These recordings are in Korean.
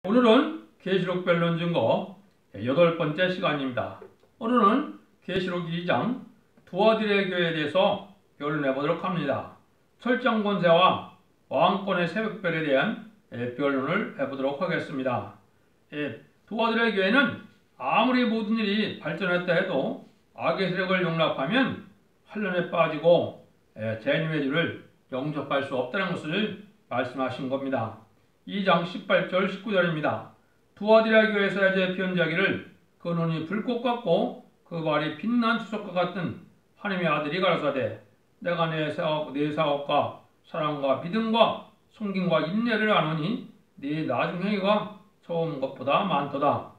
오늘은 계시록 변론 증거 8번째 시간입니다. 오늘은 계시록 2장 두아디라 교회에 대해서 변론해 보도록 합니다. 철장 권세와 왕권의 새벽별에 대한 변론을 해보도록 하겠습니다. 두아디라 교회는 아무리 모든 일이 발전했다 해도 악의 세력을 용납하면 환란에 빠지고 재림의 주를 영접할 수 없다는 것을 말씀하신 겁니다. 2장 18절 19절입니다. 두아디라 교회에서 편지하기를 그 눈이 불꽃 같고 그 발이 빛난 주석과 같은 하나님의 아들이 가라사대 내가 내 사업과 사랑과 믿음과 섬김과 인내를 아노니 네 나중 행위가 처음 것보다 많도다.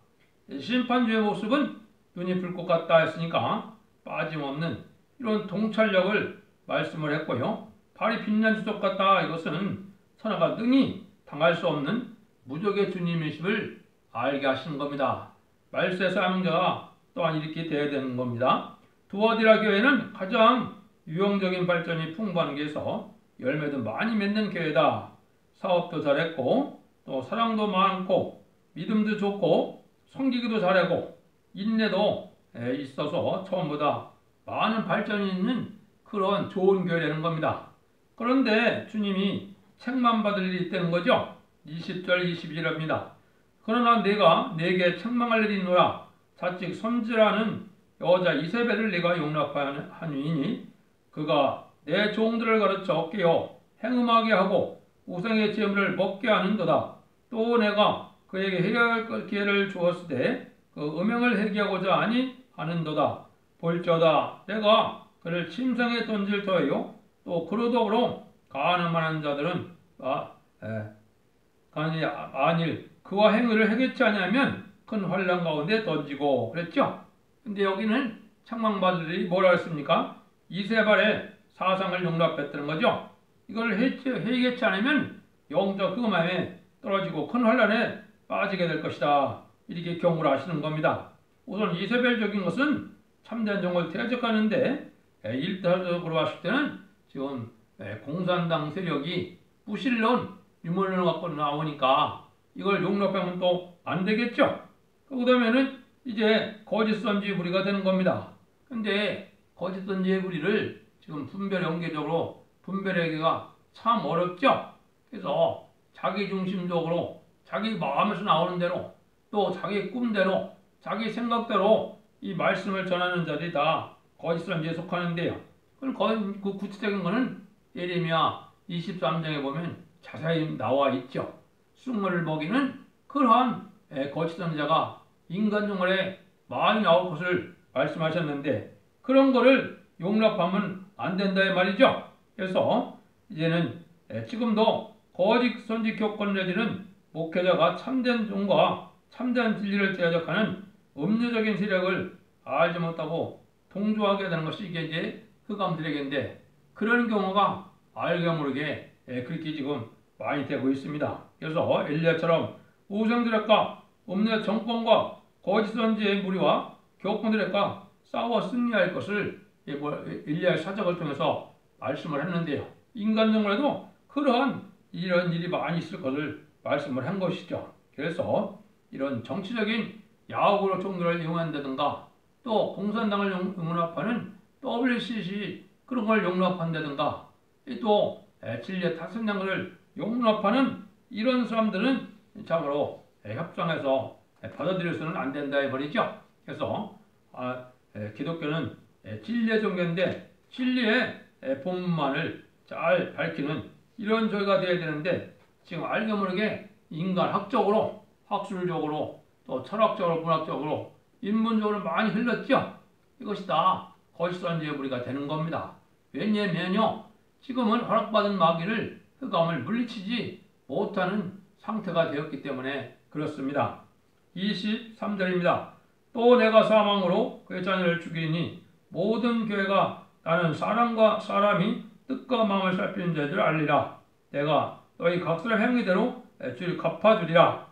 심판주의 모습은 눈이 불꽃 같다 했으니까 빠짐없는 이런 통찰력을 말씀을 했고요. 발이 빛난 주석 같다 이것은 천하가 능히 당할 수 없는 무적의 주님이심을 알게 하시는 겁니다. 말세 사명자가 또한 이렇게 되어야 되는 겁니다. 두아디라 교회는 가장 유형적인 발전이 풍부한 교회에서 열매도 많이 맺는 교회다. 사업도 잘했고 또 사랑도 많고 믿음도 좋고 섬기기도 잘하고 인내도 있어서 처음보다 많은 발전이 있는 그런 좋은 교회라는 겁니다. 그런데 주님이 책만 받을 일이 있다는 거죠. 20절 21절입니다. 그러나 내가 내게 책망할 일이 있노라. 자칫 선지라는 여자 이세벨을 내가 용납하니니 그가 내 종들을 가르쳐 깨어 행음하게 하고 우상의 제물을 먹게 하는도다. 또 내가 그에게 회개할 기회를 주었을 때 그 음행을 회개하고자 아니 하는도다. 볼지어다 내가 그를 침상에 던질 터예요. 또 그러더러 가늠하는 자들은 만일 그와 행위를 해결치 않으면 큰 환난 가운데 던지고 그랬죠. 근데 여기는 책망받을 일이 뭐라 했습니까? 이세발의 사상을 용납했다는 거죠. 이걸 해결치 않으면 영적 흑암에 떨어지고 큰 환난에 빠지게 될 것이다. 이렇게 경고를 하시는 겁니다. 우선 이세벨적인 것은 참된 종을 퇴적하는데 일차적으로 봤을 때는 지금 공산당 세력이 부실론, 유물론을 갖고 나오니까 이걸 용납하면 또 안 되겠죠. 그 다음에는 이제 거짓 선지 무리가 되는 겁니다. 근데 거짓 선지의 무리를 지금 연계적으로 분별하기가 참 어렵죠. 그래서 자기 중심적으로 자기 마음에서 나오는 대로 또 자기 꿈대로 자기 생각대로 이 말씀을 전하는 자들이 다 거짓 선지에 속하는데요. 그 구체적인 거는 예레미야 23장에 보면 자세히 나와 있죠. 쑥물을 먹이는 그러한 거짓 선지자가 인간 중간에 많이 나올 것을 말씀하셨는데 그런 거를 용납하면 안 된다 말이죠. 그래서 이제는 지금도 거짓 선지 교권 내지는 목회자가 참된 종과 참된 진리를 대적하는 음료적인 세력을 알지 못하고 동조하게 되는 것이 이게 이제 흑암들에게인데 그런 경우가 알게 모르게 그렇게 지금 많이 되고 있습니다. 그래서 엘리야처럼 우상들과 음녀 정권과 거짓 선지의 무리와 교권들과 싸워 승리할 것을 엘리야의 사적을 통해서 말씀을 했는데요. 인간정말에도 그러한 이런 일이 많이 있을 것을 말씀을 한 것이죠. 그래서 이런 정치적인 야욕으로 종교를 이용한다든가 또 공산당을 용납하는 WCC 그런 걸 용납한다든가 또 진리의 탁선장을 용납하는 이런 사람들은 참으로 협상해서 받아들여서는 안 된다 해버리죠. 그래서 기독교는 진리의 종교인데 진리의 본문만을 잘 밝히는 이런 교회가 되어야 되는데 지금 알게 모르게 인간학적으로 학술적으로 또 철학적으로 문학적으로 인문적으로 많이 흘렀죠. 이것이 다 거짓 선지의 무리가 되는 겁니다. 왜냐면요 지금은 허락받은 마귀를 흑암을 물리치지 못하는 상태가 되었기 때문에 그렇습니다. 23절입니다. 또 내가 사망으로 그의 자녀를 죽이니 모든 교회가 나는 사람과 사람이 뜻과 마음을 살피는 자들 알리라. 내가 너희 각 사람 행위대로 주를 갚아주리라.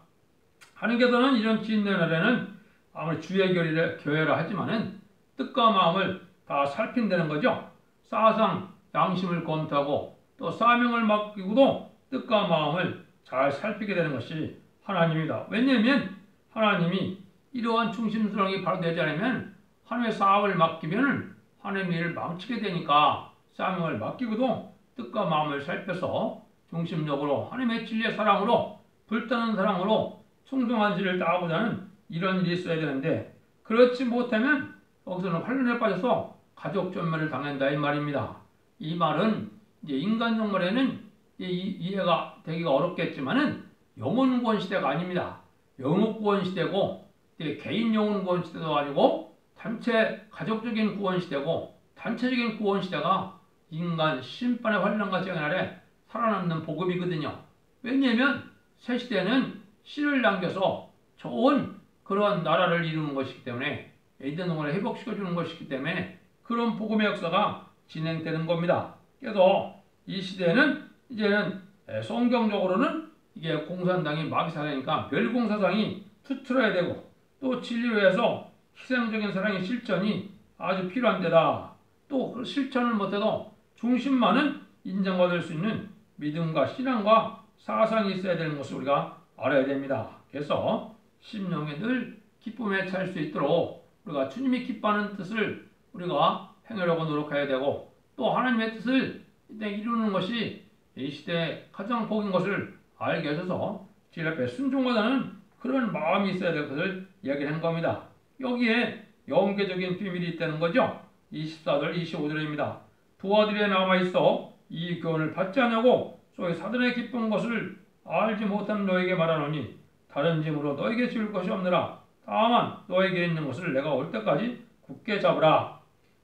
하나님께서는 이런 진노의 날에는 아무리 주의 교회라 하지만은 뜻과 마음을 다 살핀다는 거죠. 사상, 양심을 검토하고 또 사명을 맡기고도 뜻과 마음을 잘 살피게 되는 것이 하나님입니다. 왜냐하면 하나님이 이러한 충심스러움이 바로 되지 않으면 하나님의 사업을 맡기면 하나님의 일을 망치게 되니까 사명을 맡기고도 뜻과 마음을 살펴서 중심적으로 하나님의 진리의 사랑으로 불타는 사랑으로 충성한 일을 다하고자 하는 이런 일이 있어야 되는데 그렇지 못하면 거기서는 환란에 빠져서 가족 전멸을 당한다 이 말입니다. 이 말은 이제 인간적 말에는 이해가 되기가 어렵겠지만은 영혼 구원 시대가 아닙니다. 영혼 구원 시대고 개인 영혼 구원 시대도 아니고 단체 가족적인 구원 시대고 단체적인 구원 시대가 인간 심판의 환란과 재앙 아래 살아남는 복음이거든요. 왜냐하면 새 시대는 씨를 남겨서 좋은 그런 나라를 이루는 것이기 때문에 에덴 동안을 회복시켜주는 것이기 때문에 그런 복음의 역사가 진행되는 겁니다. 그래서 이 시대는 이제는 성경적으로는 이게 공산당이 마귀사상이니까 멸공사상이 투트려야 되고 또 진리를 위해서 희생적인 사랑의 실천이 아주 필요한 때다. 또 그 실천을 못해도 중심만은 인정받을 수 있는 믿음과 신앙과 사상이 있어야 되는 것을 우리가 알아야 됩니다. 그래서 심령에 늘 기쁨에 찰 수 있도록 우리가 주님이 기뻐하는 뜻을 우리가 행하려고 노력해야 되고 또 하나님의 뜻을 이루는 것이 이 시대의 가장 복인 것을 알게 하셔서 질 앞에 순종하다는 그런 마음이 있어야 될 것을 이야기한 겁니다. 여기에 영계적인 비밀이 있다는 거죠. 24절, 25절입니다. 두 아들이 남아있어 이 교훈을 받지 않냐고 소위 사단의 기쁜 것을 알지 못한 너에게 말하노니 다른 짐으로 너에게 지울 것이 없느라 다만 너에게 있는 것을 내가 올 때까지 굳게 잡으라.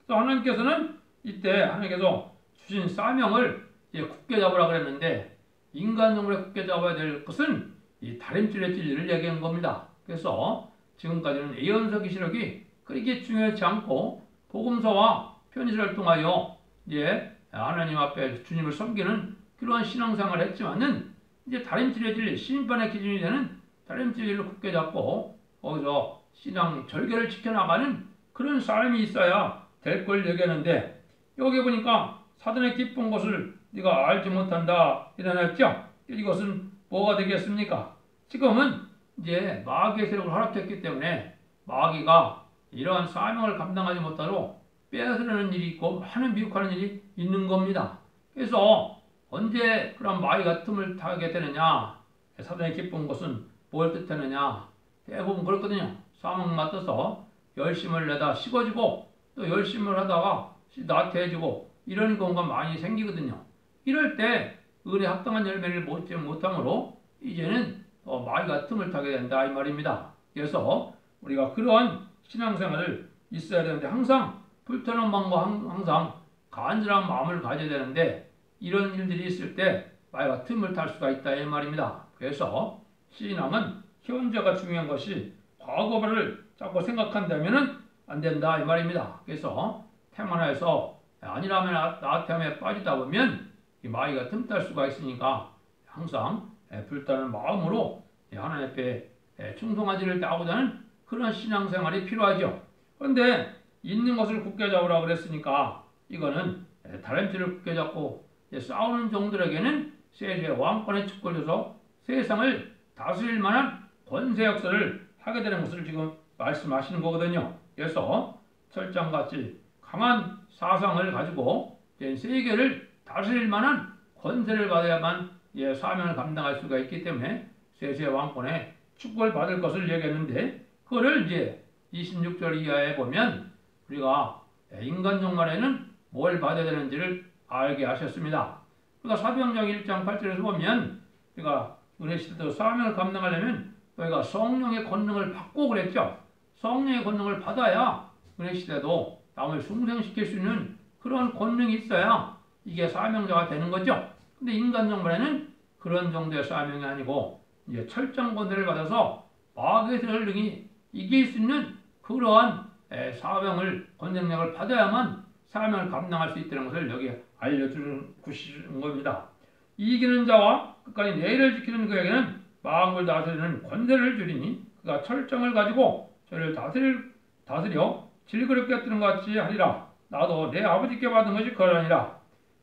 또 하나님께서는 이때 하나님께서 주신 사명을 굳게 잡으라 그랬는데 인간적으로 굳게 잡아야 될 것은 이 다림질의 진리를 얘기한 겁니다. 그래서 지금까지는 예언서 기시록이 그렇게 중요하지 않고 복음서와 편지를 통하여 하나님 앞에 주님을 섬기는 그러한 신앙생활을 했지만은 이제 다림질의 진리, 심판의 기준이 되는 다림질을 굳게 잡고 거기서 신앙 절개를 지켜나가는 그런 사람이 있어야 될 걸 얘기하는데 여기 보니까 사단의 기쁜 것을 네가 알지 못한다 이러냈죠. 이것은 뭐가 되겠습니까? 지금은 이제 마귀의 세력을 허락했기 때문에 마귀가 이러한 사명을 감당하지 못하도록 빼앗으려는 일이 있고 많은 미혹하는 일이 있는 겁니다. 그래서 언제 그런 마귀가 틈을 타게 되느냐? 사단의 기쁜 것은 뭘 뜻하느냐? 대부분 그렇거든요. 사명 맡아서 열심을 내다 식어지고 또 열심을 하다가 나태해지고 이런 경우가 많이 생기거든요. 이럴 때 은혜 합당한 열매를 못지 못함으로 이제는 마귀가 틈을 타게 된다 이 말입니다. 그래서 우리가 그러한 신앙생활을 있어야 되는데 항상 불편한 마음과 항상 간절한 마음을 가져야 되는데 이런 일들이 있을 때 마귀가 틈을 탈 수가 있다 이 말입니다. 그래서 신앙은 현재가 중요한 것이 과거를 자꾸 생각한다면 안 된다 이 말입니다. 그래서 태만해서 아니라면 나태함에 빠지다 보면 이 마귀가 틈탈 수가 있으니까 항상 불타는 마음으로 하나님 앞에 충성하지를 따고자 하는 그런 신앙생활이 필요하죠. 그런데 있는 것을 굳게 잡으라고 그랬으니까 이거는 다림질을 굳게 잡고 싸우는 종들에게는 세계의 왕권의 축복을 줘서 세상을 다스릴 만한 권세 역사를 하게 되는 것을 지금 말씀하시는 거거든요. 그래서 철장같이 강한 사상을 가지고 세계를 다스릴 만한 권세를 받아야만 사명을 감당할 수가 있기 때문에 세세 왕권의 축복을 받을 것을 얘기했는데 그거를 이제 26절 이하에 보면 우리가 인간적 말에는 뭘 받아야 되는지를 알게 하셨습니다. 그러니까 사도행전 1장 8절에서 보면 우리가 은혜 시대도 사명을 감당하려면 저희가 성령의 권능을 받고 그랬죠. 성령의 권능을 받아야 은혜 시대도 남을 숭생시킬 수 있는 그런 권능이 있어야 이게 사명자가 되는 거죠. 근데 인간적 말에는 그런 정도의 사명이 아니고 이제 철저한 권세를 받아서 마귀의 세력이 이길 수 있는 그러한 사명을 권능력을 받아야만 사명을 감당할 수 있다는 것을 여기 알려주는 것인 겁니다. 이기는 자와 끝까지 내일을 지키는 그에게는 마음을 다스리는 권세를 주리니 그가 철정을 가지고 저를 다스려 질그럽게 뜨는 것 같이 하리라. 나도 내 아버지께 받은 것이 그러하니라.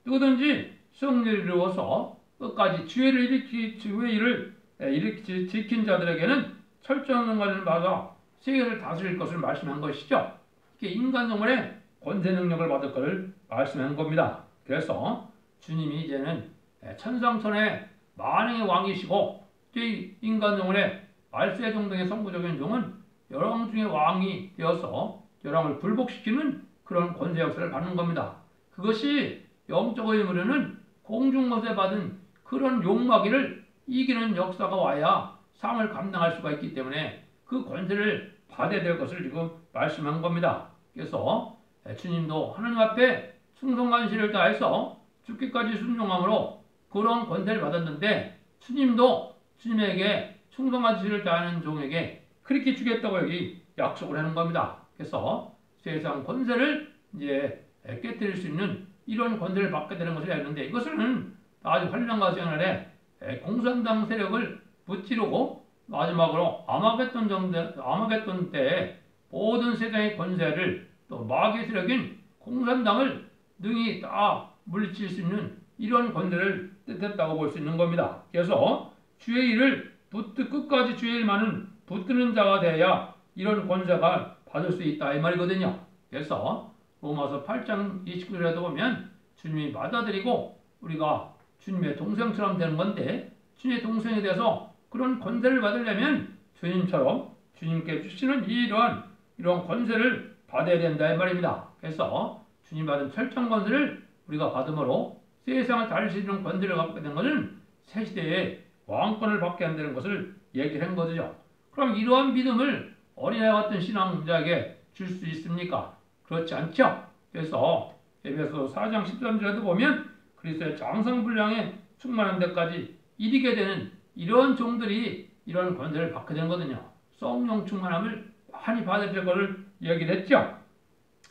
누구든지 승리를 이루어서 끝까지 주의 일을 이렇게 지킨 자들에게는 철저한 것을 받아 세계를 다스릴 것을 말씀한 것이죠. 이게 인간 영혼의 권세 능력을 받을 것을 말씀한 겁니다. 그래서 주님이 이제는 천상천의 만행의 왕이시고 이 인간 영혼의 말세종 등의 성부적인 종은 열왕 중의 왕이 되어서 열왕을 굴복시키는 그런 권세 역사를 받는 겁니다. 그것이 영적 의무로는 공중권세 받은 그런 용마귀를 이기는 역사가 와야 상을 감당할 수가 있기 때문에 그 권세를 받아야 될 것을 지금 말씀한 겁니다. 그래서 주님도 하나님 앞에 충성관시를 다해서 죽기까지 순종함으로 그런 권세를 받았는데 주님도 주님에게 충성관시를 다하는 종에게 그렇게 주겠다고 여기 약속을 하는 겁니다. 그래서 세상 권세를 이제 깨뜨릴 수 있는 이런 권세를 받게 되는 것을 했는데 이것은 아주 환란과 생활에 공산당 세력을 무찌르고 마지막으로 아마겟돈 때 모든 세상의 권세를 또 마귀 세력인 공산당을 능히 다 물리칠 수 있는 이런 권세를 뜻했다고 볼 수 있는 겁니다. 그래서 주의 일을 끝까지 주의 일만은 붙드는 자가 되어야 이런 권세가 받을 수 있다 이 말이거든요. 그래서 로마서 8장 29절에도 보면 주님이 받아들이고 우리가 주님의 동생처럼 되는 건데 주님의 동생이 돼서 그런 권세를 받으려면 주님처럼 주님께 주시는 이런 권세를 받아야 된다 이 말입니다. 그래서 주님 받은 철저한 권세를 우리가 받음으로 세상을 다스리는 권세를 갖게 된 것은 새 시대에 왕권을 받게 한다는 것을 얘기를 한 거죠. 그럼 이러한 믿음을 어린애 같은 신앙자에게 줄 수 있습니까? 그렇지 않죠. 그래서 에베소 4장 13절에도 보면 그리스도의 장성분량에 충만한 데까지 이르게 되는 이런 종들이 이런 권세를 받게 되거든요. 성령 충만함을 많이 받을 것을 얘기를 했죠.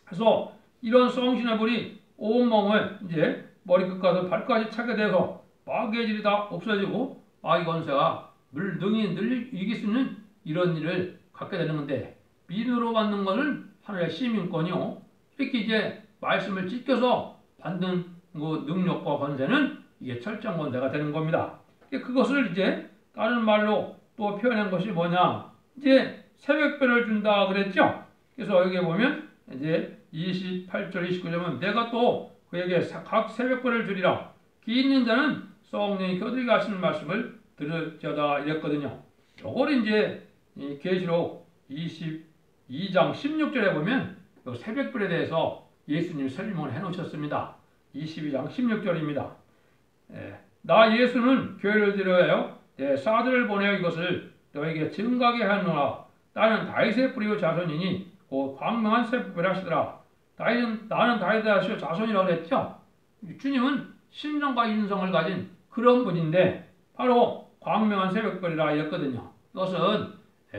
그래서 이런 성신의 불이 온몸을 이제 머리끝까지 발까지 차게 돼서 마귀의 질이 다 없어지고 마귀 권세가 능히 이길 수 있는 이런 일을 갖게 되는 건데 믿음으로 받는 것은 하늘의 시민권이요. 이렇게 이제 말씀을 지켜서 받는 그 능력과 권세는 이게 철저한 권세가 되는 겁니다. 그것을 이제 다른 말로 또 표현한 것이 뭐냐? 이제 새벽별을 준다 그랬죠. 그래서 여기 보면 이제 28절 29절은 내가 또 그에게 각 새벽별을 주리라. 귀 있는 자는 성령이 교들게 하시는 말씀을 들을지어다 이랬거든요. 요걸 이제 계시록 22장 16절에 보면 새벽별에 대해서 예수님이 설명을 해놓으셨습니다. 22장 16절입니다. 나 예수는 교회를 들여하여 내 사들을 보내어 이것을 너에게 증거하게 하노라. 나는 다윗의 뿌리요 자손이니 곧 광명한 새벽별 하시더라. 나는 다윗의 아시오 자손이라고 했죠. 주님은 신성과 인성을 가진 그런 분인데 바로 광명한 새벽별이라 했거든요. 이것은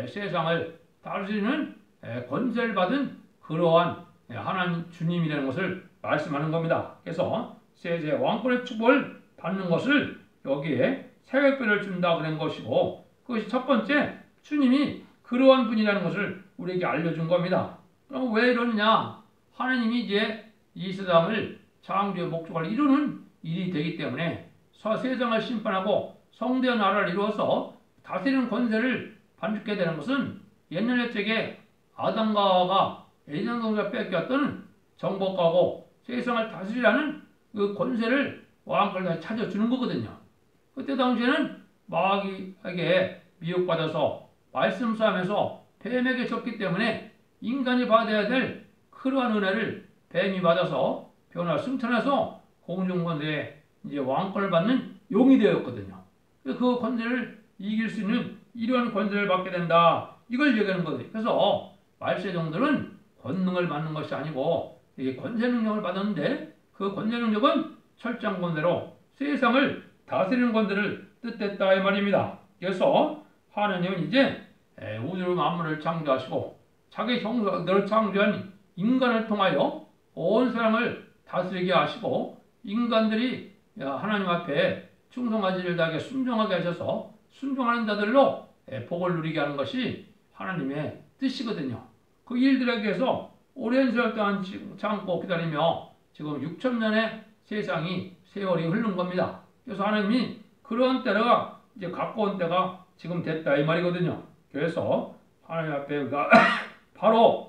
세상을 다스리는 권세를 받은 그러한 하나님 주님이라는 것을 말씀하는 겁니다. 그래서 세세 왕권의 축복을 받는 것을 여기에 새벽별을 준다 그런 것이고 그것이 첫 번째 주님이 그러한 분이라는 것을 우리에게 알려준 겁니다. 그럼 왜 이러느냐? 하나님이 이제 이 세상을 창조의 목적을 이루는 일이 되기 때문에 세상을 심판하고 성대한 나라를 이루어서 다스리는 권세를 받게 되는 것은 옛날 옛적에 아담과 하와가 에덴 동산에서 뺏겼던 정복하고 세상을 다스리라는 그 권세를 왕권을 다시 찾아주는 거거든요. 그때 당시에는 마귀에게 미혹받아서 말씀 싸움에서 뱀에게 졌기 때문에 인간이 받아야 될 그러한 은혜를 뱀이 받아서 변화 승천해서 공중권세에 이제 왕권을 받는 용이 되었거든요. 그 권세를 이길 수 있는 이런 권세를 받게 된다. 이걸 얘기하는 거예요. 그래서 말세종들은 권능을 받는 것이 아니고 이게 권세 능력을 받았는데 그 권세 능력은 철저한 권세로 세상을 다스리는 권세를 뜻했다 이 말입니다. 그래서 하나님은 이제 우주 만물을 창조하시고 자기 형상대로 창조한 인간을 통하여 온 세상을 다스리게 하시고 인간들이 하나님 앞에 충성하지를 다하게 순종하게 하셔서 순종하는 자들로 복을 누리게 하는 것이 하나님의 뜻이거든요. 그 일들에 대해서 오랜 세월 동안 참고 기다리며 지금 6천년의 세월이 흐른 겁니다. 그래서 하나님이 그런 때가 이제 가까운 때가 지금 됐다 이 말이거든요. 그래서 하나님 앞에 우리가 바로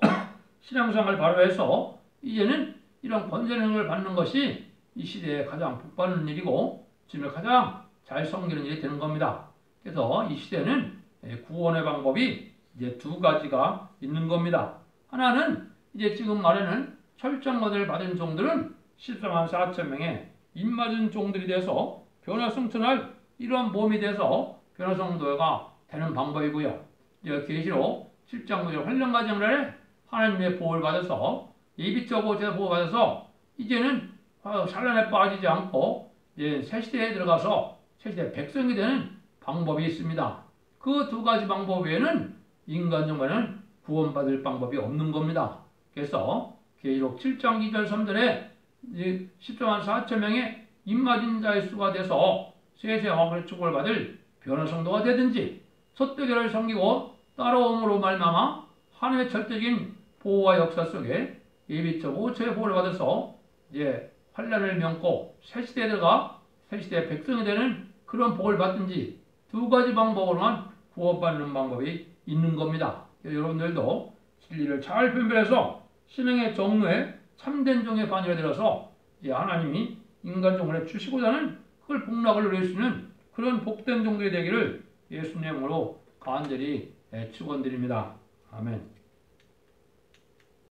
신앙생활을 바로 해서 이제는 이런 권세능을 받는 것이 이 시대에 가장 복받는 일이고 주님을 가장 잘 섬기는 일이 되는 겁니다. 그래서 이 시대는 구원의 방법이 이제 두 가지가 있는 겁니다. 하나는 이제 지금 말하는 철장권을 받은 종들은 14만 4천 명의 입맞은 종들이 돼서 변화승천할 이러한 모험이 돼서 변화성도가 되는 방법이고요. 이제 계시록 7장 9절 환련과정날에 하나님의 보호를 받아서 예비적으로 제가 보호받아서 이제는 산란에 빠지지 않고 이제 새 시대에 들어가서 새 시대 백성이 되는 방법이 있습니다. 그 두 가지 방법 외에는 인간 중에는 구원받을 방법이 없는 겁니다. 그래서 계시록 7장 2절 3절에 14만 4천 명의 입맞은 자의 수가 돼서 세세하게 축복을 받을 변화성도가 되든지 소떼교를 섬기고 따라옴으로 말미암아 하나님의 절대적인 보호와 역사 속에 예비적 5초의 보호를 받아서 이제 환란을 면고 새 시대에 들어가 새 시대의 백성이 되는 그런 복을 받든지 두 가지 방법으로만 구원받는 방법이 있는 겁니다. 여러분들도 진리를 잘 분별해서 신앙의 정로에 참된 종의 반열에 들어서 이제 하나님이 인간 종을 주시고자 하는 그걸 복락을 누릴 수 있는 그런 복된 종들이 되기를 예수님으로 간절히 축원드립니다. 아멘.